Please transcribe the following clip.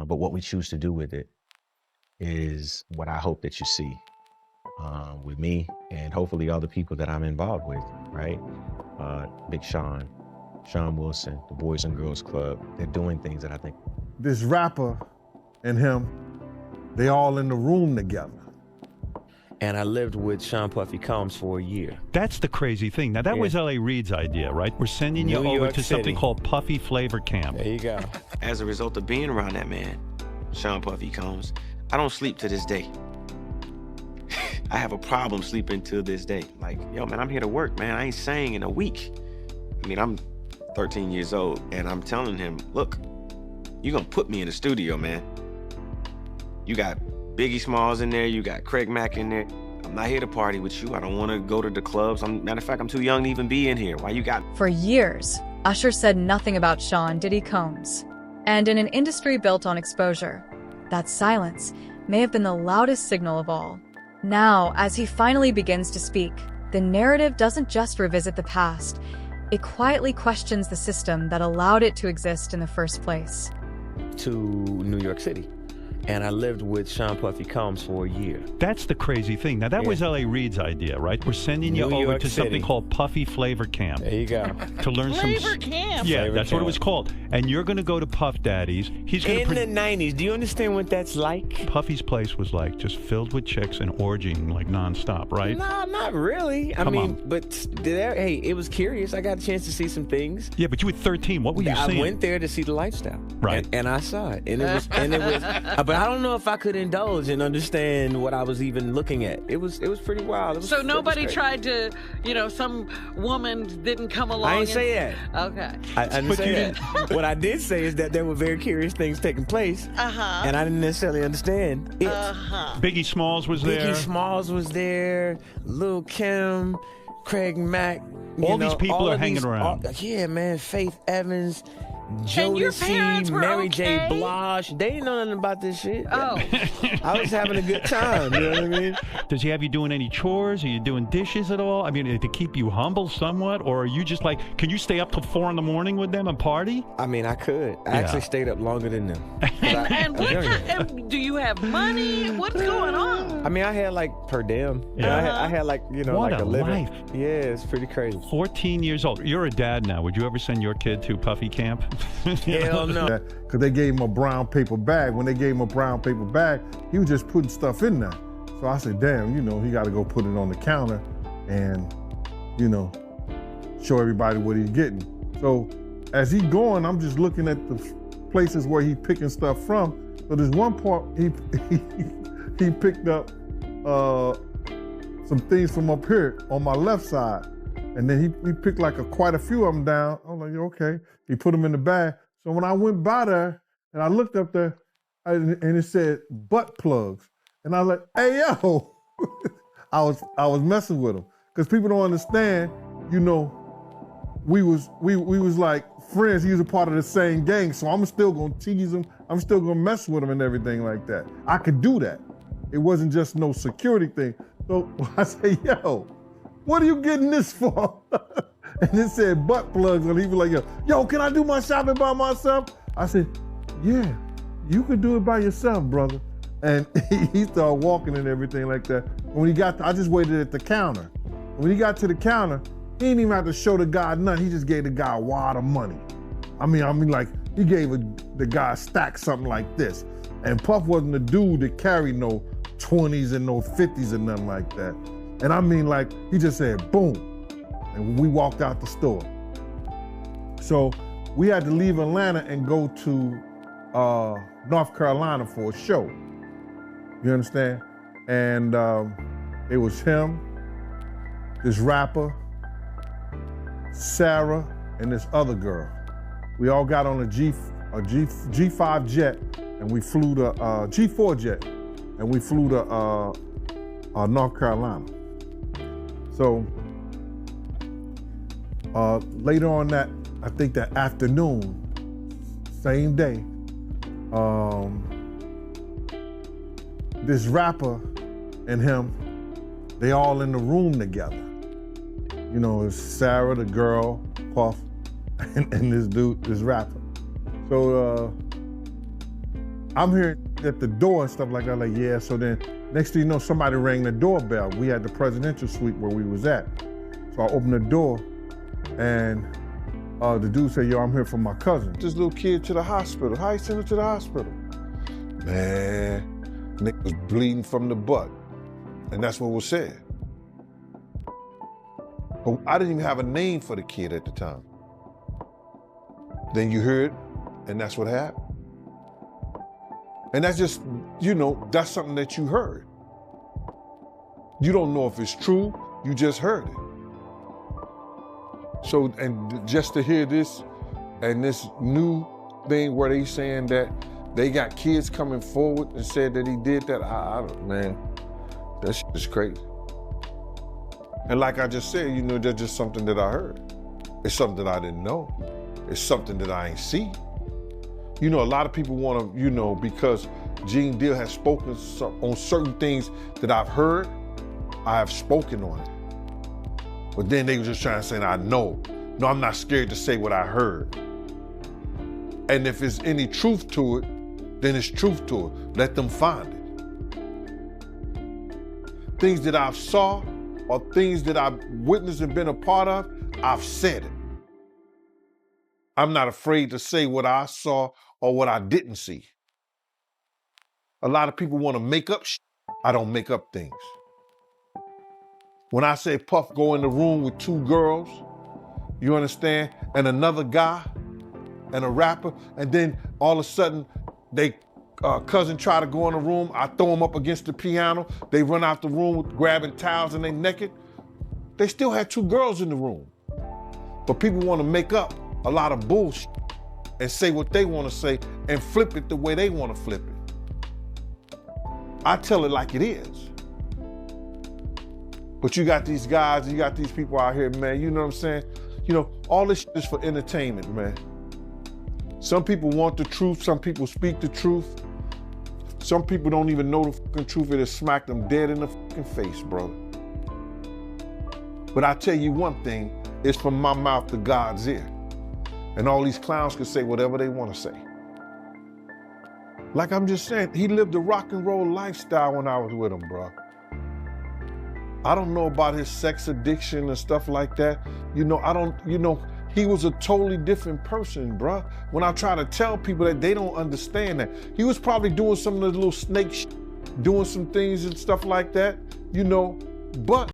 But what we choose to do with it is what I hope that you see with me and hopefully other people that I'm involved with, right? Big Sean Wilson, the Boys and Girls Club, they're doing things that I think. This rapper and him, they all in the room together. And I lived with Sean Puffy Combs for a year. That's the crazy thing. Now, that was L.A. Reid's idea, right? We're sending you New over York to City. something called Puffy Flavor Camp. There you go. As a result of being around that man, Sean Puffy Combs, I don't sleep to this day. I have a problem sleeping to this day. Like, yo, man, I'm here to work, man. I ain't sang in a week. I mean, I'm 13 years old, and I'm telling him, look, you're gonna put me in the studio, man. You got Biggie Smalls in there, you got Craig Mack in there. I'm not here to party with you. I don't wanna go to the clubs. Matter of fact, I'm too young to even be in here. Why you got... For years, Usher said nothing about Sean Diddy Combs. And in an industry built on exposure, that silence may have been the loudest signal of all. Now, as he finally begins to speak, the narrative doesn't just revisit the past, it quietly questions the system that allowed it to exist in the first place. To New York City. And I lived with Sean Puffy Combs for a year. That's the crazy thing. Now, that was L.A. Reid's idea, right? We're sending you New over York to City. something called Puffy Flavor Camp. There you go. To learn Flavor Camp. Yeah, Flavor that's what it Camp. was called. And you're going to go to Puff Daddy's. He's going In to the 90s, do you understand what that's like? Puffy's place was like just filled with chicks and orgying like nonstop, right? No, not really. I Come mean, on. but hey, it was curious. I got a chance to see some things. Yeah, but you were 13. What were you I seeing? went there to see the lifestyle, Right. And I saw it, and it was, but I don't know if I could indulge and understand what I was even looking at. It was pretty wild. It was, So it was nobody great. tried to, some woman didn't come along. I didn't say and- that. Okay. I didn't But say you that. What I did say is that there were very curious things taking place, Uh-huh. and I didn't necessarily understand it. Biggie Smalls was there. Biggie Smalls was there, Lil' Kim, Craig Mack. All these people are hanging around. Yeah, man. Faith Evans, And your Jodeci, parents were Mary J. okay? Blige. They didn't know nothing about this shit. Oh. I was having a good time. You know what I mean? Does he have you doing any chores? Are you doing dishes at all? I mean, to keep you humble somewhat? Or are you just like, can you stay up till 4 a.m. with them and party? I mean, I could. I actually stayed up longer than them. And do you have money? What's going on? I mean, I had like per diem. Yeah. I had like, What like a a living. life. Yeah, it's pretty crazy. 14 years old. You're a dad now. Would you ever send your kid to Puffy Camp? Hell no. Because they gave him a brown paper bag. When they gave him a brown paper bag, he was just putting stuff in there. So I said, damn, he got to go put it on the counter and, show everybody what he's getting. So as he going, I'm just looking at the places where he's picking stuff from. So there's one part he picked up some things from up here on my left side. And then he picked like quite a few of them down. I was like, okay. He put them in the bag. So when I went by there and I looked up there and it said butt plugs. And I was like, hey, yo. I was messing with him. Because people don't understand, we was like friends. He was a part of the same gang. So I'm still gonna tease him. I'm still gonna mess with him and everything like that. I could do that. It wasn't just no security thing. So I say, yo, what are you getting this for? And it said butt plugs, and he was like, yo, can I do my shopping by myself? I said, yeah, you could do it by yourself, brother. And he started walking and everything like that. When he got, I just waited at the counter. When he got to the counter, he didn't even have to show the guy nothing. He just gave the guy a wad of money. I mean, like he gave the guy a stack something like this. And Puff wasn't the dude that carried no 20s and no 50s and nothing like that. And I mean, like, he just said, boom. And we walked out the store. So we had to leave Atlanta and go to North Carolina for a show. You understand? And it was him, this rapper, Sarah, and this other girl. We all got on a G5 jet, and we flew to G4 jet, and we flew to North Carolina. So later on that, I think that afternoon, same day, this rapper and him, they all in the room together. It's Sarah, the girl, Puff, and this dude, this rapper. So I'm hearing at the door and stuff like that, like, yeah, so then next thing you know, somebody rang the doorbell. We had the presidential suite where we was at. So I opened the door and the dude said, yo, I'm here for my cousin. This little kid to the hospital. How you send her to the hospital? Man, Nick was bleeding from the butt. And that's what was said. But I didn't even have a name for the kid at the time. Then you heard, and that's what happened. And that's just, you know, that's something that you heard. You don't know if it's true, you just heard it. So, and just to hear this, and this new thing where they saying that they got kids coming forward and said that he did that, I don't, man, that shit is crazy. And like I just said, you know, that's just something that I heard. It's something that I didn't know. It's something that I ain't see. You know, a lot of people want to, you know, because Gene Deal has spoken on certain things that I've heard, I have spoken on it. But then they were just trying to say, I know. No, I'm not scared to say what I heard. And if there's any truth to it, then it's truth to it. Let them find it. Things that I've saw or things that I've witnessed and been a part of, I've said it. I'm not afraid to say what I saw or what I didn't see. A lot of people want to make up shit. I don't make up things. When I say Puff go in the room with two girls, you understand, and another guy and a rapper, and then all of a sudden they cousin try to go in the room, I throw them up against the piano, they run out the room grabbing towels and they naked. They still had two girls in the room. But people want to make up a lot of bullshit and say what they want to say and flip it the way they want to flip it. I tell it like it is. But you got these guys, you got these people out here, man, you know what I'm saying? You know, all this shit is for entertainment, man. Some people want the truth, some people speak the truth. Some people don't even know the fucking truth, it'll smack them dead in the fucking face, brother. But I tell you one thing, it's from my mouth to God's ear. And all these clowns can say whatever they want to say. Like I'm just saying, he lived a rock and roll lifestyle when I was with him, bro. I don't know about his sex addiction and stuff like that. You know, he was a totally different person, bro. When I try to tell people that, they don't understand that. He was probably doing some of the little snake shit, doing some things and stuff like that, you know, but